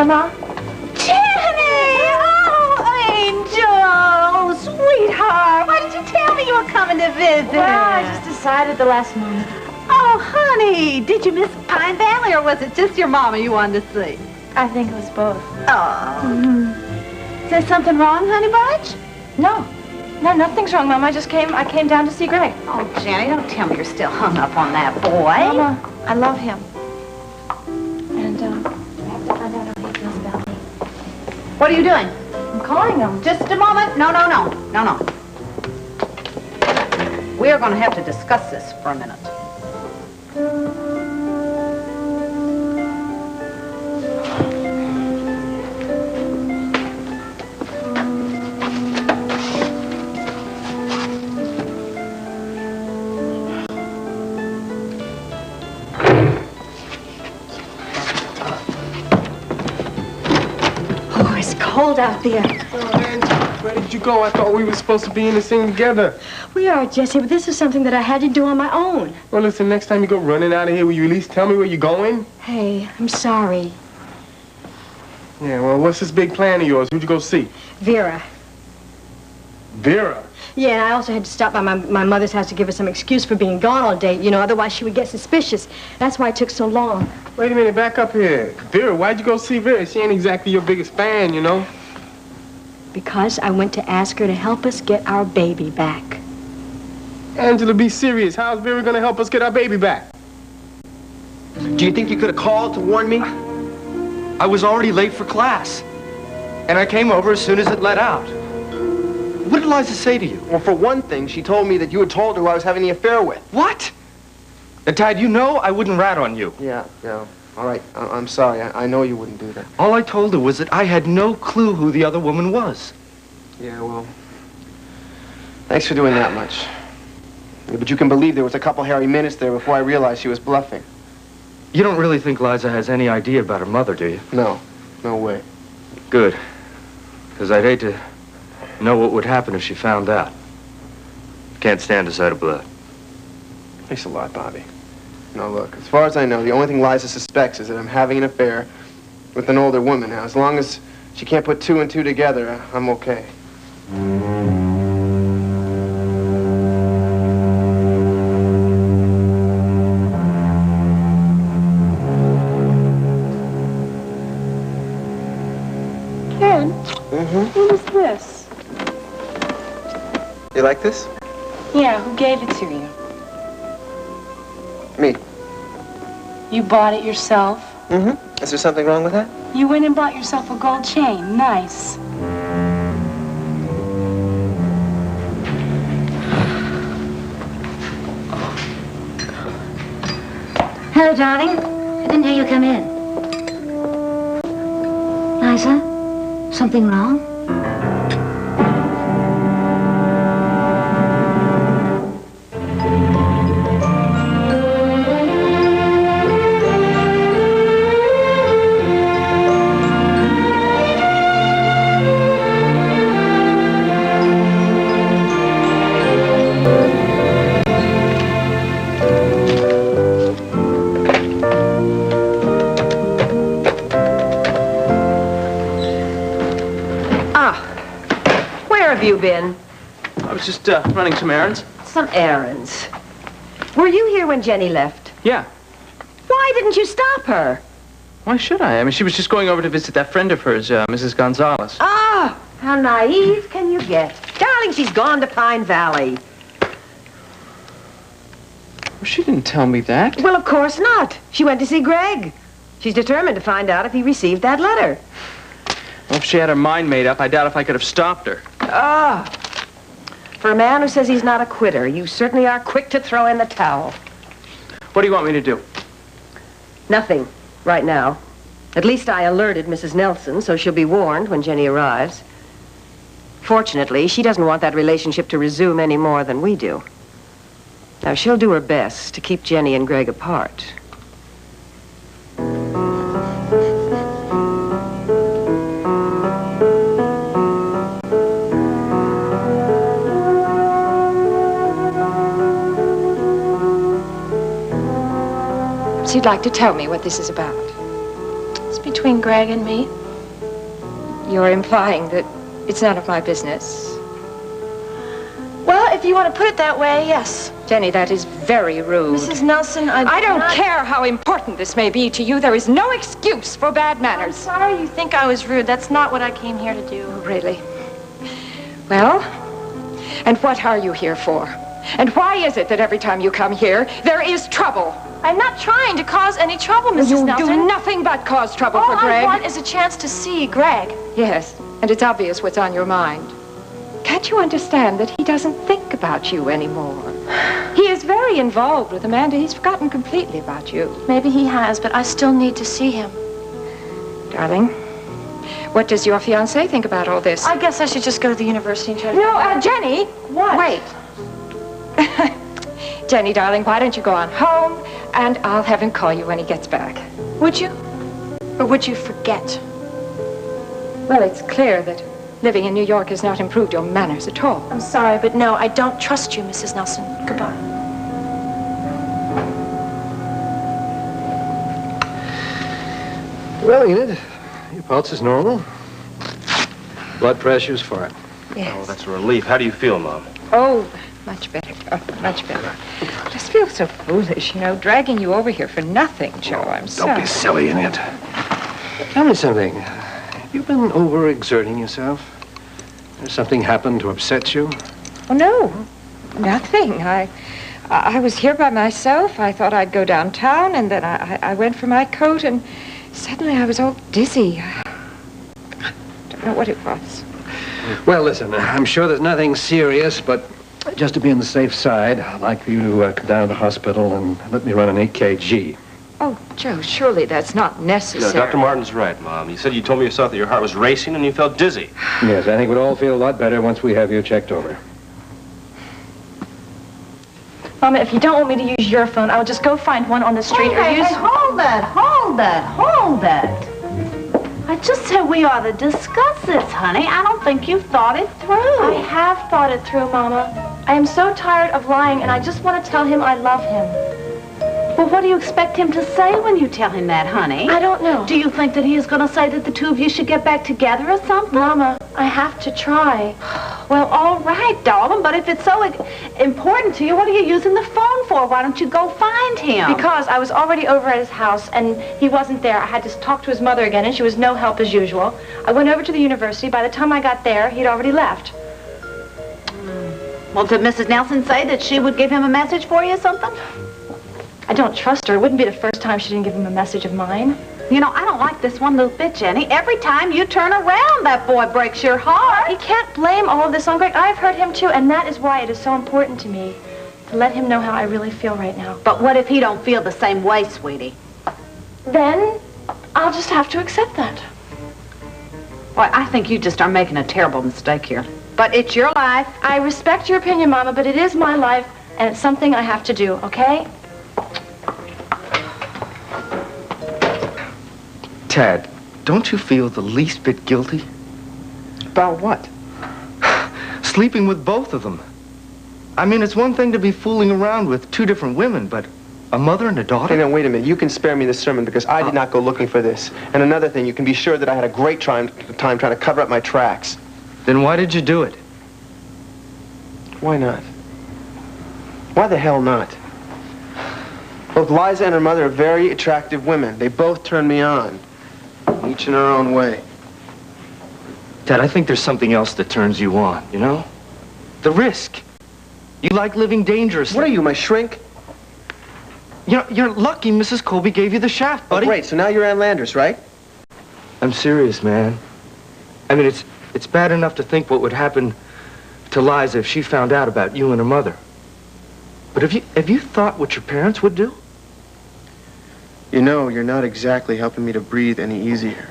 Ma? Jenny! Oh, Angel! Sweetheart! Why did you tell me you were coming to visit? Well, I just decided the last moment. Oh, honey! Did you miss Pine Valley, or was it just your mama you wanted to see? I think it was both. Oh. Is there something wrong, honey bunch? No. No, nothing's wrong, Mom. I came down to see Greg. Oh, Jenny, don't tell me you're still hung up on that boy. Mama, I love him. And, I have to find out how he feels about me. What are you doing? I'm calling him. Just a moment. No. We are going to have to discuss this for a minute. Cold out there. Oh, Angie, where did you go? I thought we were supposed to be in this thing together. We are, Jesse, but this is something that I had to do on my own. Well, listen, next time you go running out of here, will you at least tell me where you're going? Hey, I'm sorry. Yeah, well, what's this big plan of yours? Who'd you go see? Vera. Vera? Yeah, and I also had to stop by my mother's house to give her some excuse for being gone all day, you know, otherwise she would get suspicious. That's why it took so long. Wait a minute, back up here. Vera, why'd you go see Vera? She ain't exactly your biggest fan, you know? Because I went to ask her to help us get our baby back. Angela, be serious. How's Vera gonna help us get our baby back? Do you think you could have called to warn me? I was already late for class. And I came over as soon as it let out. What did Liza say to you? Well, for one thing, she told me that you had told her who I was having the affair with. What? Tide, you know I wouldn't rat on you. Yeah. All right, I'm sorry. I know you wouldn't do that. All I told her was that I had no clue who the other woman was. Yeah, well, thanks for doing that much. Yeah, but you can believe there was a couple hairy minutes there before I realized she was bluffing. You don't really think Liza has any idea about her mother, do you? No way. Good. Because I'd hate to know what would happen if she found out. Can't stand a sight of blood. Thanks a lot, Bobby. No, look, as far as I know, the only thing Liza suspects is that I'm having an affair with an older woman. Now, as long as she can't put two and two together, I'm okay. Ken? What is this? You like this? Yeah, who gave it to you? Me. You bought it yourself? Is there something wrong with that? You went and bought yourself a gold chain. Nice. Hello, darling. I didn't hear you come in. Liza, something wrong? You been? I was just running some errands. Some errands. Were you here when Jenny left? Yeah. Why didn't you stop her? Why should I? I mean, she was just going over to visit that friend of hers, Mrs. Gonzalez. Ah, how naive can you get? Darling, she's gone to Pine Valley. Well, she didn't tell me that. Well, of course not. She went to see Greg. She's determined to find out if he received that letter. Well, if she had her mind made up, I doubt if I could have stopped her. Ah. For a man who says he's not a quitter, you certainly are quick to throw in the towel. What do you want me to do? Nothing, right now. At least I alerted Mrs. Nelson, so she'll be warned when Jenny arrives. Fortunately, she doesn't want that relationship to resume any more than we do. Now, she'll do her best to keep Jenny and Greg apart. So you'd like to tell me what this is about? It's between Greg and me. You're implying that it's none of my business. Well, if you want to put it that way, yes. Jenny, that is very rude. Mrs. Nelson, I don't care how important this may be to you. There is no excuse for bad manners. I'm sorry you think I was rude. That's not what I came here to do. Oh, really? Well, and what are you here for? And why is it that every time you come here, there is trouble? I'm not trying to cause any trouble, Mrs. You Nelson. do nothing but cause trouble for Greg. All I want is a chance to see Greg. Yes, and it's obvious what's on your mind. Can't you understand that he doesn't think about you anymore? He is very involved with Amanda. He's forgotten completely about you. Maybe he has, but I still need to see him. Darling, what does your fiancé think about all this? I guess I should just go to the university and try to... No, Jenny! What? Wait. Jenny, darling, why don't you go on home, and I'll have him call you when he gets back. Would you? Or would you forget? Well, it's clear that living in New York has not improved your manners at all. I'm sorry, but no, I don't trust you, Mrs. Nelson. Goodbye. Well, Enid, your pulse is normal. Blood pressure's fine. Yes. Oh, that's a relief. How do you feel, Mom? Oh, much better. Oh, much better. I just feel so foolish, you know, dragging you over here for nothing, Joe. I'm sorry. Don't be silly, Enid. Tell me something. Have you been overexerting yourself? Has something happened to upset you? Oh, no, nothing. I was here by myself. I thought I'd go downtown, and then I went for my coat, and suddenly I was all dizzy. I don't know what it was. Well, listen, I'm sure there's nothing serious, but just to be on the safe side, I'd like for you to come down to the hospital and let me run an 8 kg. Oh, Joe, surely that's not necessary. No, Dr. Martin's right, Mom. You said you told me yourself that your heart was racing and you felt dizzy. Yes, I think we'd all feel a lot better once we have you checked over. Mama, if you don't want me to use your phone, I'll just go find one on the street or use... Hey, hold that. I just said we ought to discuss this, honey. I don't think you've thought it through. I have thought it through, Mama. I am so tired of lying, and I just want to tell him I love him. Well, what do you expect him to say when you tell him that, honey? I don't know. Do you think that he is going to say that the two of you should get back together or something? Mama, I have to try. Well, all right, darling, but if it's so important to you, what are you using the phone for? Why don't you go find him? Because I was already over at his house, and he wasn't there. I had to talk to his mother again, and she was no help as usual. I went over to the university. By the time I got there, he'd already left. Well, did Mrs. Nelson say that she would give him a message for you or something? I don't trust her. It wouldn't be the first time she didn't give him a message of mine. You know, I don't like this one little bit, Jenny. Every time you turn around, that boy breaks your heart. He can't blame all of this on Greg. I've hurt him too, and that is why it is so important to me to let him know how I really feel right now. But what if he don't feel the same way, sweetie? Then I'll just have to accept that. Well, I think you just are making a terrible mistake here. But it's your life. I respect your opinion, Mama, but it is my life, and it's something I have to do, okay? Tad, don't you feel the least bit guilty? About what? Sleeping with both of them. I mean, it's one thing to be fooling around with two different women, but a mother and a daughter? Hey, now, wait a minute. You can spare me this sermon because I did not go looking for this. And another thing, you can be sure that I had a great time trying to cover up my tracks. Then why did you do it? Why not? Why the hell not? Both Liza and her mother are very attractive women. They both turn me on. Each in her own way. Dad, I think there's something else that turns you on, you know? The risk. You like living dangerously. What are you, my shrink? You know, you're lucky Mrs. Colby gave you the shaft, buddy. Oh, great. So now you're Ann Landers, right? I'm serious, man. I mean, it's bad enough to think what would happen to Liza if she found out about you and her mother. But have you thought what your parents would do? You know, you're not exactly helping me to breathe any easier.